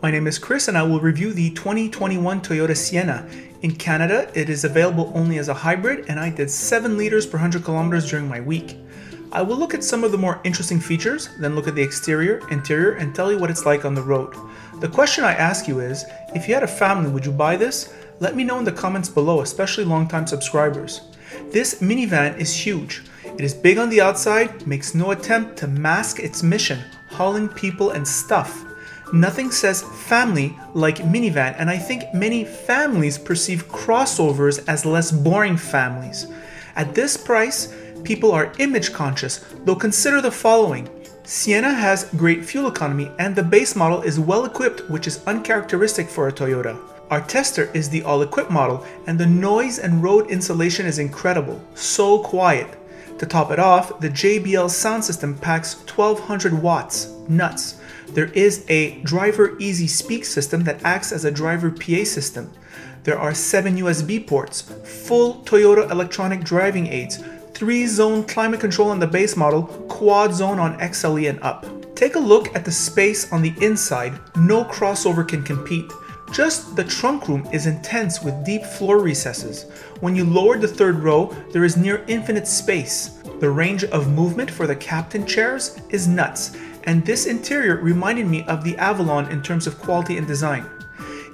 my name is Chris and I will review the 2021 Toyota Sienna. In Canada, it is available only as a hybrid and I did 7 liters per 100 kilometers during my week. I will look at some of the more interesting features, then look at the exterior, interior, and tell you what it's like on the road. The question I ask you is, if you had a family, would you buy this? Let me know in the comments below, especially long-time subscribers. This minivan is huge. It is big on the outside, makes no attempt to mask its mission, hauling people and stuff. Nothing says family like minivan, and I think many families perceive crossovers as less boring families. At this price, people are image conscious, though consider the following. Sienna has great fuel economy and the base model is well equipped, which is uncharacteristic for a Toyota. Our tester is the all-equipped model and the noise and road insulation is incredible, so quiet. To top it off, the JBL sound system packs 1200 watts, nuts. There is a driver easy speak system that acts as a driver PA system. There are 7 USB ports, full Toyota electronic driving aids, 3-zone climate control on the base model, quad zone on XLE and up. Take a look at the space on the inside, no crossover can compete. Just the trunk room is intense with deep floor recesses. When you lower the third row, there is near infinite space. The range of movement for the captain chairs is nuts, and this interior reminded me of the Avalon in terms of quality and design.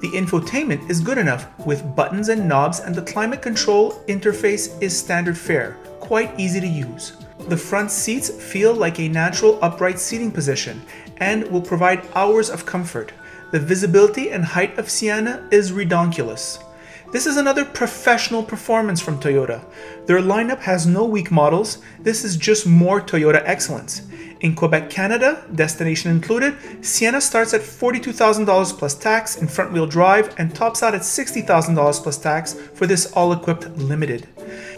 The infotainment is good enough with buttons and knobs, and the climate control interface is standard fare, quite easy to use. The front seats feel like a natural upright seating position and will provide hours of comfort. The visibility and height of Sienna is redonkulous. This is another professional performance from Toyota. Their lineup has no weak models. This is just more Toyota excellence. In Quebec, Canada, destination included, Sienna starts at $42,000 plus tax in front-wheel drive and tops out at $60,000 plus tax for this all-equipped limited.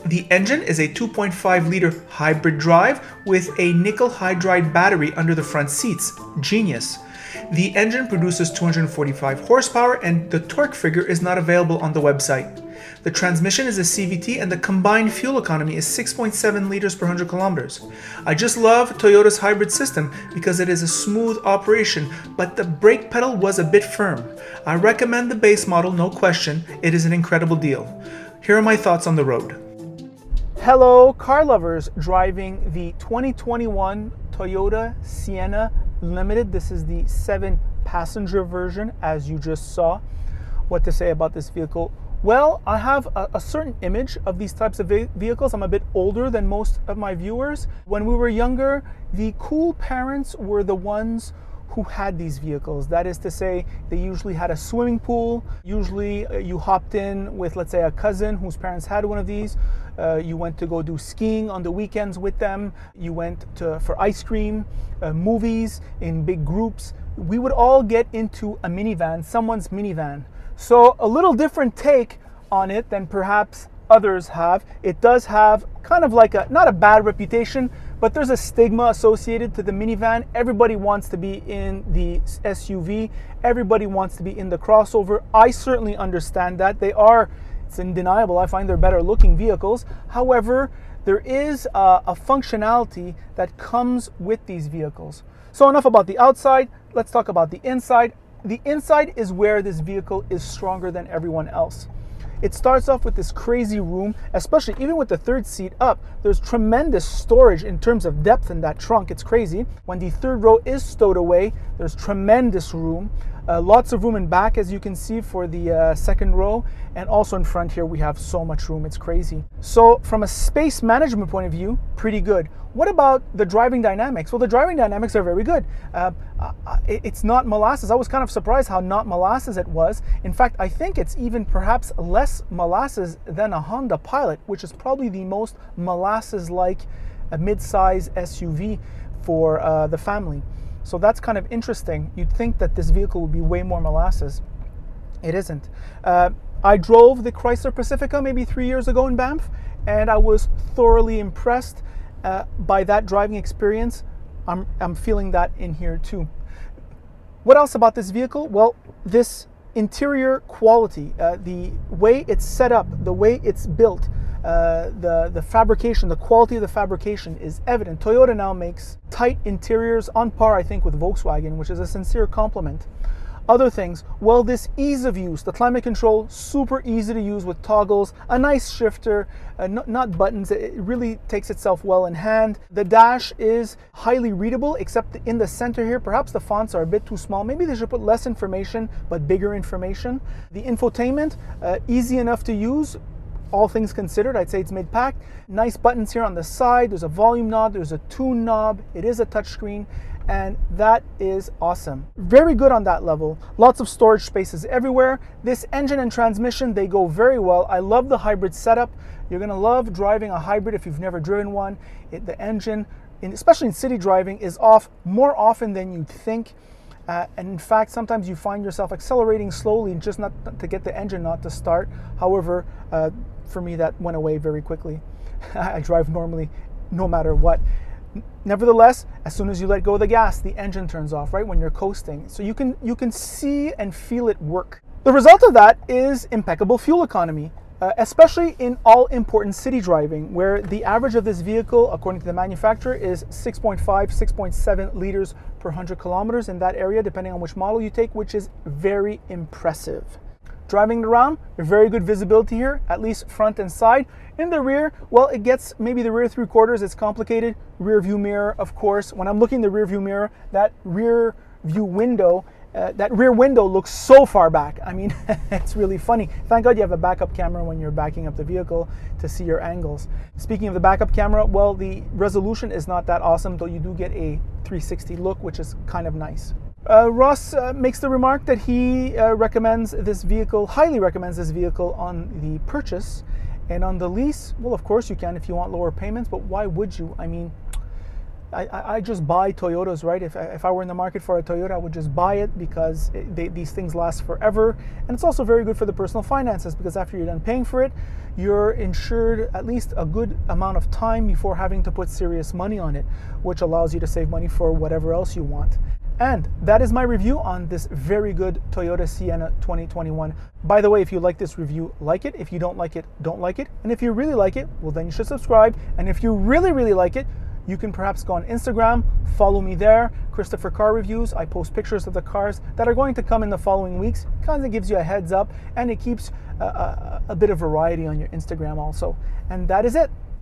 The engine is a 2.5-liter hybrid drive with a nickel hydride battery under the front seats. Genius. The engine produces 245 horsepower and the torque figure is not available on the website. The transmission is a CVT and the combined fuel economy is 6.7 liters per 100 kilometers. I just love Toyota's hybrid system because it is a smooth operation, but the brake pedal was a bit firm. I recommend the base model, no question. It is an incredible deal. Here are my thoughts on the road. Hello car lovers driving the 2021 Toyota Sienna Limited. This is the 7-passenger version, as you just saw. What to say about this vehicle? Well, I have a certain image of these types of vehicles. I'm a bit older than most of my viewers. When we were younger, the cool parents were the ones who had these vehicles. That is to say, they usually had a swimming pool. Usually you hopped in with, let's say, a cousin whose parents had one of these. You went to go do skiing on the weekends with them. You went for ice cream, movies in big groups. We would all get into a minivan, someone's minivan. So a little different take on it than perhaps others have. It does have kind of like not a bad reputation, but there's a stigma associated to the minivan. Everybody wants to be in the SUV. Everybody wants to be in the crossover. I certainly understand that. It's undeniable. I find they're better looking vehicles. However, there is a functionality that comes with these vehicles. So enough about the outside. Let's talk about the inside. The inside is where this vehicle is stronger than everyone else. It starts off with this crazy room, especially even with the third seat up. There's tremendous storage in terms of depth in that trunk. It's crazy. When the third row is stowed away, there's tremendous room. Lots of room in back, as you can see, for the second row. And also in front here, we have so much room. It's crazy. So from a space management point of view, pretty good. What about the driving dynamics? Well, the driving dynamics are very good. It's not molasses. I was kind of surprised how not molasses it was. In fact, I think it's even perhaps less molasses than a Honda Pilot, which is probably the most molasses-like mid-size SUV for the family. So that's kind of interesting. You'd think that this vehicle would be way more molasses. It isn't. I drove the Chrysler Pacifica maybe 3 years ago in Banff, and I was thoroughly impressed by that driving experience. I'm feeling that in here too. What else about this vehicle? Well, this interior quality, the way it's set up, the way it's built, the fabrication, the quality of the fabrication is evident. Toyota now makes tight interiors on par, I think, with Volkswagen, which is a sincere compliment. Other things, well, this ease of use, the climate control, super easy to use with toggles, a nice shifter, not buttons, it really takes itself well in hand. The dash is highly readable, except in the center here, perhaps the fonts are a bit too small. Maybe they should put less information, but bigger information. The infotainment, easy enough to use. All things considered, I'd say it's mid-pack. Nice buttons here on the side. There's a volume knob, there's a tune knob. It is a touchscreen, and that is awesome. Very good on that level. Lots of storage spaces everywhere. This engine and transmission, they go very well. I love the hybrid setup. You're gonna love driving a hybrid if you've never driven one. The engine, especially in city driving, is off more often than you'd think. And in fact, sometimes you find yourself accelerating slowly just not to get the engine not to start. However, for me, that went away very quickly. I drive normally no matter what. Nevertheless, as soon as you let go of the gas, the engine turns off, right, when you're coasting. So you can see and feel it work. The result of that is impeccable fuel economy, especially in all important city driving, where the average of this vehicle, according to the manufacturer, is 6.5, 6.7 liters per 100 kilometers in that area, depending on which model you take, which is very impressive. Driving it around, very good visibility here, at least front and side. In the rear, well, it gets maybe the rear 3/4, it's complicated. Rear view mirror, of course. When I'm looking in the rear view mirror, that rear view window, that rear window looks so far back. I mean, it's really funny. Thank God you have a backup camera when you're backing up the vehicle to see your angles. Speaking of the backup camera, well, the resolution is not that awesome, though you do get a 360 look, which is kind of nice. Ross makes the remark that he recommends this vehicle, highly recommends this vehicle on the purchase. And on the lease, well, of course you can if you want lower payments, but why would you? I mean, I just buy Toyotas, right? If I were in the market for a Toyota, I would just buy it because these things last forever. And it's also very good for the personal finances because after you're done paying for it, you're insured at least a good amount of time before having to put serious money on it, which allows you to save money for whatever else you want. And that is my review on this very good Toyota Sienna 2021. By the way, if you like this review, like it. If you don't like it, don't like it. And if you really like it, well, then you should subscribe. And if you really, really like it, you can perhaps go on Instagram, follow me there, Christopher Car Reviews. I post pictures of the cars that are going to come in the following weeks. Kind of gives you a heads up, and it keeps a bit of variety on your Instagram also. And that is it.